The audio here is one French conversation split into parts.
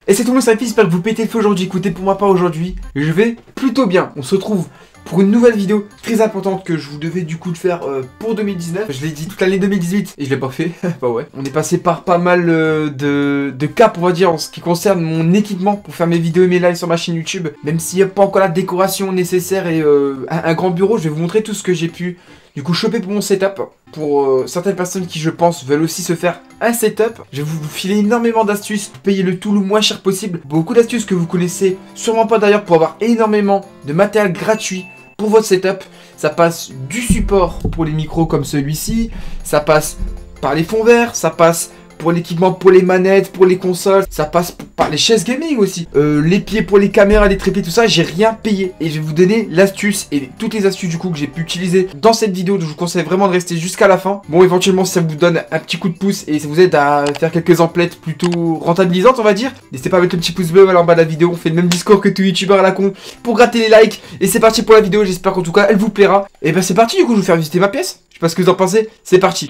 Et c'est tout le monde, c'est Fifi, j'espère que vous pétez le feu aujourd'hui. Écoutez, pour ma part aujourd'hui, je vais plutôt bien. On se retrouve pour une nouvelle vidéo très importante que je vous devais du coup de faire pour 2019. Je l'ai dit toute l'année 2018 et je l'ai pas fait. Bah ouais. On est passé par pas mal de caps, on va dire, en ce qui concerne mon équipement pour faire mes vidéos et mes lives sur ma chaîne YouTube. Même s'il n'y a pas encore la décoration nécessaire et un grand bureau, je vais vous montrer tout ce que j'ai pu du coup choper pour mon setup. Pour certaines personnes qui, je pense, veulent aussi se faire un setup, je vais vous filer énormément d'astuces pour payer le tout le moins cher possible. Beaucoup d'astuces que vous connaissez sûrement pas d'ailleurs pour avoir énormément de matériel gratuit pour votre setup. Ça passe du support pour les micros comme celui-ci, ça passe par les fonds verts, ça passe pour l'équipement, pour les manettes, pour les consoles, ça passe par les chaises gaming aussi, les pieds pour les caméras, les trépieds, tout ça, j'ai rien payé. Et je vais vous donner l'astuce et toutes les astuces du coup que j'ai pu utiliser dans cette vidéo, donc je vous conseille vraiment de rester jusqu'à la fin. Bon, éventuellement si ça vous donne un petit coup de pouce et ça vous aide à faire quelques emplettes plutôt rentabilisantes, on va dire, n'hésitez pas à mettre le petit pouce bleu en bas de la vidéo. On fait le même discours que tout youtubeur à la con pour gratter les likes. Et c'est parti pour la vidéo, j'espère qu'en tout cas elle vous plaira. Et ben c'est parti, du coup je vais vous faire visiter ma pièce. Je sais pas ce que vous en pensez, c'est parti.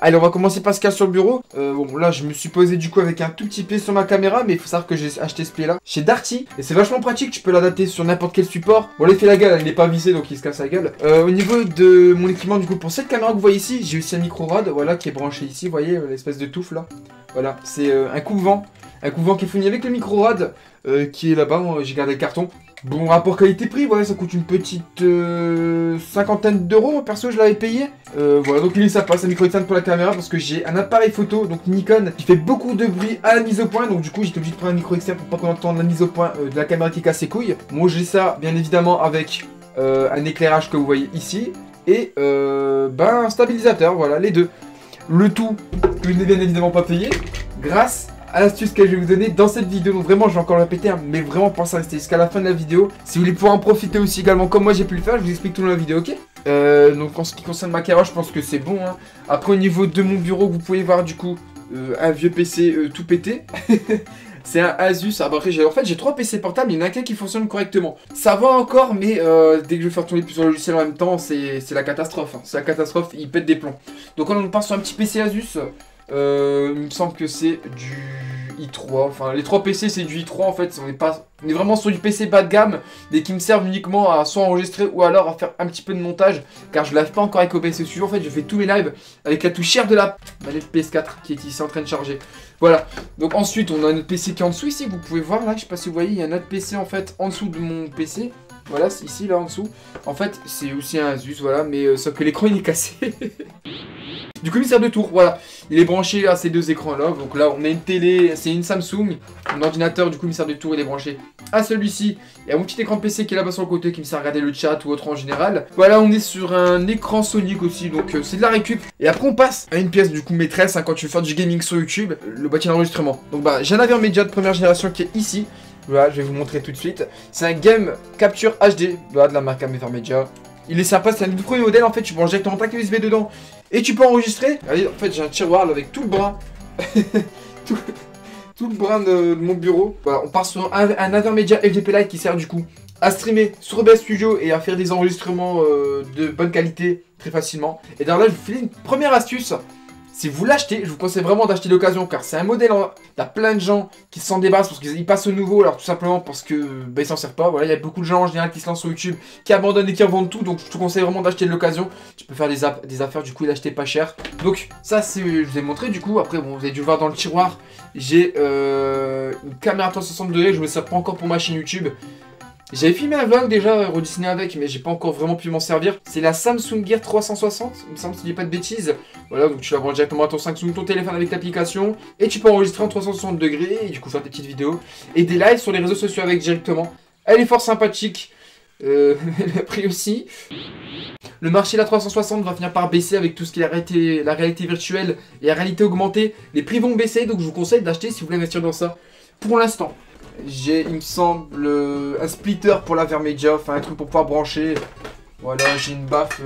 Allez, on va commencer par ce qu'il y a sur le bureau. Bon, là, je me suis posé du coup avec un tout petit pied sur ma caméra, mais il faut savoir que j'ai acheté ce pied-là chez Darty. Et c'est vachement pratique, tu peux l'adapter sur n'importe quel support. Bon, l'effet la gueule, il n'est pas vissé, donc il se casse la gueule. Au niveau de mon équipement, du coup, pour cette caméra que vous voyez ici, j'ai aussi un micro rod, voilà, qui est branché ici, vous voyez, l'espèce de touffe là. Voilà, c'est un coupe-vent. Un coupe-vent qui est fourni avec le micro rod, qui est là-bas, j'ai gardé le carton. Bon, rapport qualité-prix, voilà, ça coûte une petite cinquantaine d'euros, perso je l'avais payé. Voilà, donc il est sympa, c'est un micro externe pour la caméra parce que j'ai un appareil photo, donc Nikon, qui fait beaucoup de bruit à la mise au point. Donc du coup j'étais obligé de prendre un micro externe pour pas qu'on entende la mise au point de la caméra qui casse ses couilles. Moi j'ai ça bien évidemment avec un éclairage que vous voyez ici et un stabilisateur, voilà, les deux. Le tout que je n'ai bien évidemment pas payé grâce à l'astuce que je vais vous donner dans cette vidéo. Donc vraiment je vais encore le répéter, hein, mais vraiment pensez à rester jusqu'à la fin de la vidéo. Si vous voulez pouvoir en profiter aussi également comme moi j'ai pu le faire, je vous explique tout dans la vidéo, ok. Donc en ce qui concerne ma caméra, je pense que c'est bon, hein. Après au niveau de mon bureau, vous pouvez voir du coup un vieux PC tout pété. C'est un Asus. Après j'ai 3 PC portables, il y en a qu'un qui fonctionne correctement. Ça va encore, mais dès que je vais faire tourner plusieurs logiciels en même temps, c'est la catastrophe, hein. C'est la catastrophe, il pète des plombs. Donc on part sur un petit PC Asus. Il me semble que c'est du i3, enfin les 3 PC c'est du i3 en fait, on est vraiment sur du PC bas de gamme, mais qui me servent uniquement à soit enregistrer ou alors à faire un petit peu de montage, car je live pas encore avec OBS Studio, en fait je fais tous mes lives avec la touche chère de la manette PS4 qui est ici en train de charger. Voilà, donc ensuite on a notre PC qui est en dessous ici, vous pouvez voir là, je sais pas si vous voyez, il y a un autre PC en fait en dessous de mon PC. Voilà, ici là en dessous, en fait c'est aussi un Asus, voilà, mais sauf que l'écran il est cassé. Du coup il me sert de tour, voilà. Il est branché à ces deux écrans là. Donc là on a une télé, c'est une Samsung. Mon ordinateur du coup il me sert de tour, il est branché à celui-ci. Il y a mon petit écran PC qui est là-bas sur le côté qui me sert à regarder le chat ou autre en général. Voilà, on est sur un écran Sonic aussi, donc c'est de la récup. Et après on passe à une pièce du coup maîtresse, hein, quand tu veux faire du gaming sur YouTube, le boîtier d'enregistrement. Donc j'ai un AverMedia de première génération qui est ici. Voilà, je vais vous montrer tout de suite. C'est un Game Capture HD, voilà, de la marque AverMedia. Il est sympa, c'est un tout premier modèle en fait, tu branches directement ta clé USB dedans et tu peux enregistrer. Regardez, en fait j'ai un tiroir là, avec tout le bras, tout le bras de mon bureau. Voilà, on part sur un AverMedia FDP Lite qui sert du coup à streamer sur OBS Studio et à faire des enregistrements de bonne qualité très facilement. Et d'ailleurs là je vous file une première astuce. Si vous l'achetez, je vous conseille vraiment d'acheter l'occasion car c'est un modèle, il y a plein de gens qui s'en débarrassent parce qu'ils passent au nouveau, alors tout simplement parce que ils s'en servent pas. Voilà, il y a beaucoup de gens en général qui se lancent sur YouTube, qui abandonnent et qui revendent tout, donc je te conseille vraiment d'acheter l'occasion. Tu peux faire des affaires du coup et d'acheter pas cher. Donc ça c'est, je vous ai montré du coup, après bon vous avez dû le voir dans le tiroir, j'ai une caméra 360 degrés, je me sers pas encore pour ma chaîne YouTube. J'avais filmé un vlog déjà redessiné avec, mais j'ai pas encore vraiment pu m'en servir. C'est la Samsung Gear 360, il me semble si je dis pas de bêtises. Voilà, donc tu la branches directement à ton Samsung, ton téléphone avec l'application. Et tu peux enregistrer en 360 degrés et du coup faire des petites vidéos. Et des lives sur les réseaux sociaux avec directement. Elle est fort sympathique. Le prix aussi. Le marché de la 360 va finir par baisser avec tout ce qui est la réalité virtuelle et la réalité augmentée. Les prix vont baisser, donc je vous conseille d'acheter si vous voulez investir dans ça. Pour l'instant. J'ai, il me semble, un splitter pour la AverMedia, enfin un truc pour pouvoir brancher. Voilà, j'ai une baffe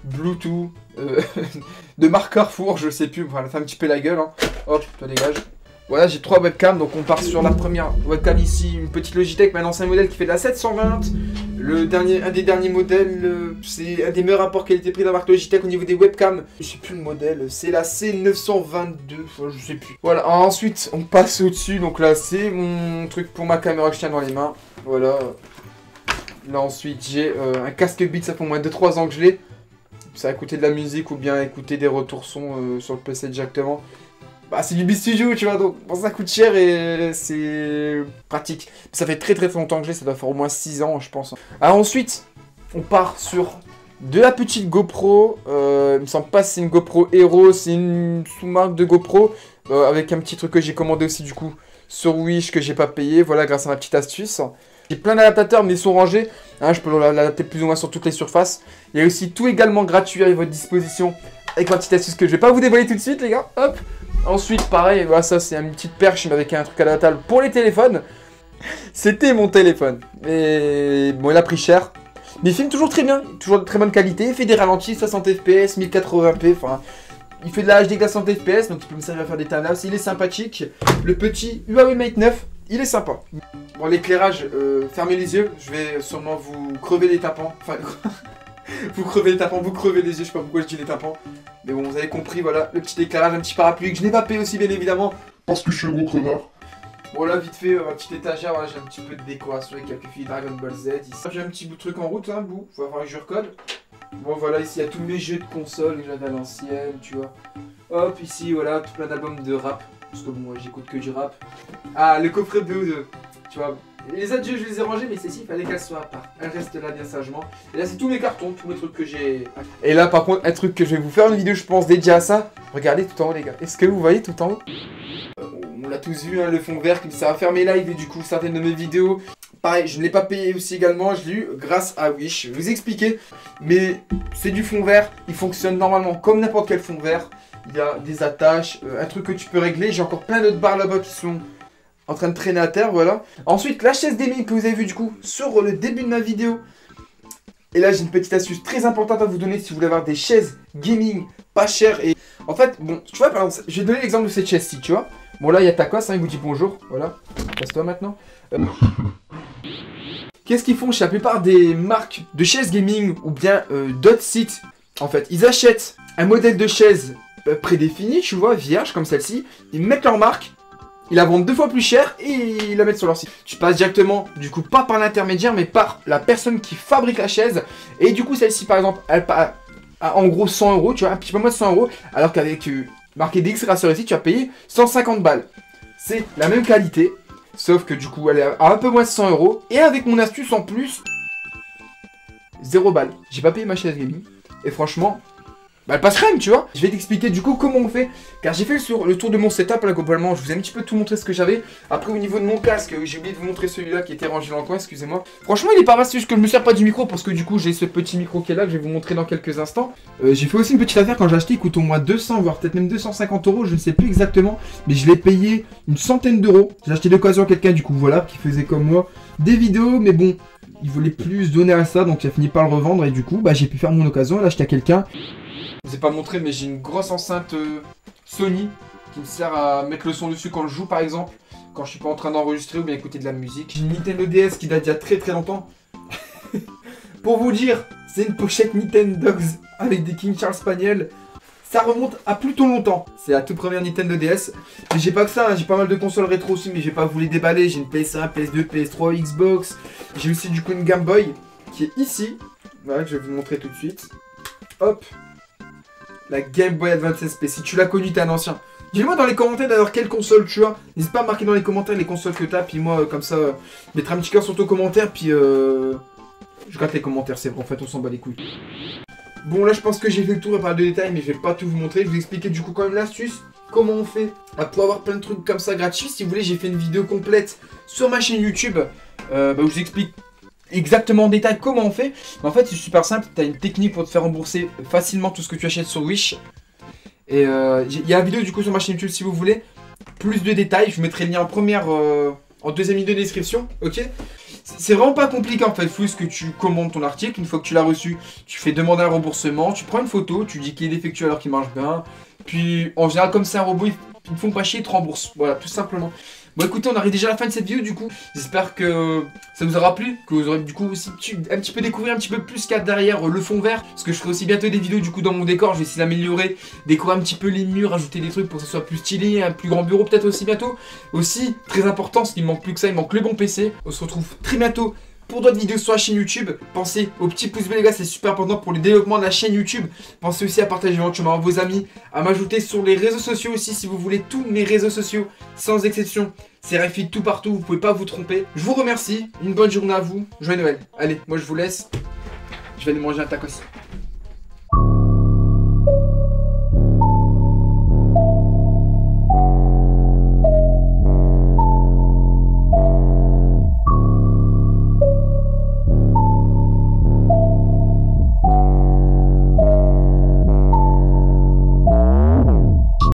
Bluetooth de marque Carrefour, je sais plus, voilà, fait un petit peu la gueule, hein. Hop, toi dégage. Voilà, j'ai 3 webcams, donc on part sur la première webcam ici, une petite Logitech, mais un ancien modèle qui fait de la 720. un des derniers modèles, c'est un des meilleurs rapports qualité-prix d'un marque Logitech au niveau des webcams. Je sais plus le modèle, c'est la C922, je sais plus. Voilà, ensuite on passe au-dessus, donc là c'est mon truc pour ma caméra que je tiens dans les mains. Voilà. Là ensuite j'ai un casque Beats, ça fait au moins 2-3 ans que je l'ai. Ça a écouter de la musique ou bien écouter des retours son sur le PC directement. Bah c'est du Beats Studio, tu vois, donc bon, ça coûte cher et c'est pratique. Ça fait très longtemps que je l'ai, ça doit faire au moins 6 ans je pense. Alors ensuite, on part sur de la petite GoPro. Il me semble pas si c'est une GoPro Hero, c'est une sous-marque de GoPro. Avec un petit truc que j'ai commandé aussi du coup sur Wish que j'ai pas payé, voilà, grâce à ma petite astuce. J'ai plein d'adaptateurs mais ils sont rangés, hein, je peux l'adapter plus ou moins sur toutes les surfaces. Il y a aussi tout également gratuit à votre disposition avec ma petite astuce que je vais pas vous dévoiler tout de suite les gars, hop. Ensuite, pareil, voilà, ça c'est une petite perche mais avec un truc adaptable pour les téléphones. C'était mon téléphone. Et bon, il a pris cher. Mais il filme toujours très bien, toujours de très bonne qualité. Il fait des ralentis, 60 fps, 1080p. Enfin, il fait de la HD de la 60 fps, donc il peut me servir à faire des timelapses. Il est sympathique. Le petit Huawei Mate 9, il est sympa. Bon, l'éclairage, fermez les yeux. Je vais sûrement vous crever les tapants. Enfin, vous crevez les tapants, vous crevez les yeux. Je sais pas pourquoi je dis les tapants. Mais bon, vous avez compris, voilà, le petit éclairage, un petit parapluie que je n'ai pas payé aussi, bien évidemment. Parce que je suis un gros connard. Bon, là, vite fait, ma petite étagère, voilà, j'ai un petit peu de décoration avec quelques filles Dragon Ball Z. Ici, j'ai un petit bout de truc en route, hein, bout. Faut avoir que je recode. Bon, voilà, ici, il y a tous mes jeux de console que j'avais à l'ancienne, tu vois. Hop, ici, voilà, tout plein d'albums de rap. Parce que bon, moi, j'écoute que du rap. Ah, le coffret BO2, tu vois. Les autres jeux, je les ai rangés, mais celle-ci, il fallait qu'elle soit à part. Elle reste là, bien sagement. Et là, c'est tous mes cartons, tous mes trucs que j'ai. Et là, par contre, un truc que je vais vous faire une vidéo, je pense, dédiée à ça. Regardez tout en haut, les gars. Est-ce que vous voyez tout en haut? On l'a tous vu, hein, le fond vert qui me sert à faire mes lives et du coup, certaines de mes vidéos. Pareil, je ne l'ai pas payé aussi également, je l'ai eu grâce à Wish. Je vais vous expliquer, mais c'est du fond vert. Il fonctionne normalement comme n'importe quel fond vert. Il y a des attaches, un truc que tu peux régler. J'ai encore plein d'autres barres là-bas qui sont en train de traîner à terre, voilà. Ensuite, la chaise gaming que vous avez vu du coup sur le début de ma vidéo. Et là, j'ai une petite astuce très importante à vous donner si vous voulez avoir des chaises gaming pas chères. Et en fait, bon, tu vois, par exemple, je vais donner l'exemple de cette chaise-ci, tu vois. Bon, là, il y a Tacos, hein, il vous dit bonjour, voilà. Passe-toi maintenant. Qu'est-ce qu'ils font chez la plupart des marques de chaises gaming ou bien d'autres sites? En fait, ils achètent un modèle de chaise prédéfini, tu vois, vierge comme celle-ci. Ils mettent leur marque. Ils la vendent 2 fois plus cher et ils la mettent sur leur site. Tu passes directement, du coup, pas par l'intermédiaire, mais par la personne qui fabrique la chaise. Et du coup, celle-ci, par exemple, elle a en gros 100 €, tu vois, un petit peu moins de 100 €. Alors qu'avec marqué DX Racer ici, tu as payé 150 balles. C'est la même qualité, sauf que du coup, elle est à un peu moins de 100 €. Et avec mon astuce en plus, 0 balles. J'ai pas payé ma chaise gaming. Et franchement, bah elle passe crème, tu vois. Je vais t'expliquer du coup comment on fait. Car j'ai fait le tour de mon setup là globalement. Je vous ai un petit peu tout montré ce que j'avais. Après au niveau de mon casque, j'ai oublié de vous montrer celui-là qui était rangé dans le coin, excusez-moi. Franchement il est pas mal, c'est juste que je me sers pas du micro. Parce que du coup j'ai ce petit micro qui est là que je vais vous montrer dans quelques instants. J'ai fait aussi une petite affaire quand j'ai acheté. Il coûte au moins 200 voire peut-être même 250 €. Je ne sais plus exactement. Mais je l'ai payé une centaine d'euros. J'ai acheté d'occasion à quelqu'un du coup voilà. Qui faisait comme moi des vidéos. Mais bon, il voulait plus donner à ça. Donc il a fini par le revendre. Et du coup bah j'ai pu faire mon occasion et l'acheter à quelqu'un. Je vous ai pas montré mais j'ai une grosse enceinte Sony qui me sert à mettre le son dessus quand je joue par exemple, quand je suis pas en train d'enregistrer ou bien écouter de la musique. J'ai une Nintendo DS qui date d'il y a très longtemps. Pour vous dire, c'est une pochette Nintendo avec des King Charles Spaniel. Ça remonte à plutôt longtemps. C'est la toute première Nintendo DS. Mais j'ai pas que ça, hein. J'ai pas mal de consoles rétro aussi mais j'ai pas voulu déballer. J'ai une PS1, PS2, PS3, Xbox. J'ai aussi du coup une Game Boy qui est ici. Voilà que je vais vous montrer tout de suite. Hop. La Game Boy Advance SP, si tu l'as connu, t'es un ancien. Dis-le-moi dans les commentaires d'ailleurs quelle console tu as. N'hésite pas à marquer dans les commentaires les consoles que t'as. Puis moi, comme ça, mettre un petit cœur sur ton commentaire. Puis je gratte les commentaires, c'est vrai. En fait, on s'en bat les couilles. Bon, là, je pense que j'ai fait le tour à parler de détails, mais je vais pas tout vous montrer. Je vais vous expliquer du coup quand même l'astuce. Comment on fait pour avoir plein de trucs comme ça gratuits. Si vous voulez, j'ai fait une vidéo complète sur ma chaîne YouTube où je vous explique exactement en détail comment on fait. Mais en fait c'est super simple, tu as une technique pour te faire rembourser facilement tout ce que tu achètes sur Wish. Et il y a une vidéo du coup sur ma chaîne YouTube si vous voulez. Plus de détails, je vous mettrai le lien en première, en deuxième vidéo de description, ok. C'est vraiment pas compliqué en fait, il faut juste que tu commandes ton article, une fois que tu l'as reçu, tu fais demander un remboursement, tu prends une photo, tu dis qu'il est défectueux alors qu'il marche bien. Puis en général comme c'est un robot, ils ne font pas chier, ils te remboursent, voilà tout simplement. Bon écoutez, on arrive déjà à la fin de cette vidéo du coup. J'espère que ça vous aura plu, que vous aurez du coup aussi un petit peu découvert un petit peu plus qu'il y a derrière le fond vert. Parce que je ferai aussi bientôt des vidéos du coup dans mon décor. Je vais essayer d'améliorer, décorer un petit peu les murs, ajouter des trucs pour que ça soit plus stylé, un plus grand bureau peut-être aussi bientôt. Aussi, très important, ce qui me manque plus que ça, il manque le bon PC. On se retrouve très bientôt pour d'autres vidéos sur la chaîne YouTube. Pensez au petit pouce bleu les gars, c'est super important pour le développement de la chaîne YouTube. Pensez aussi à partager éventuellement à vos amis, à m'ajouter sur les réseaux sociaux aussi si vous voulez, tous mes réseaux sociaux sans exception. C'est Refit tout partout, vous pouvez pas vous tromper. Je vous remercie, une bonne journée à vous, joyeux Noël. Allez, moi je vous laisse, je vais aller manger un tacos.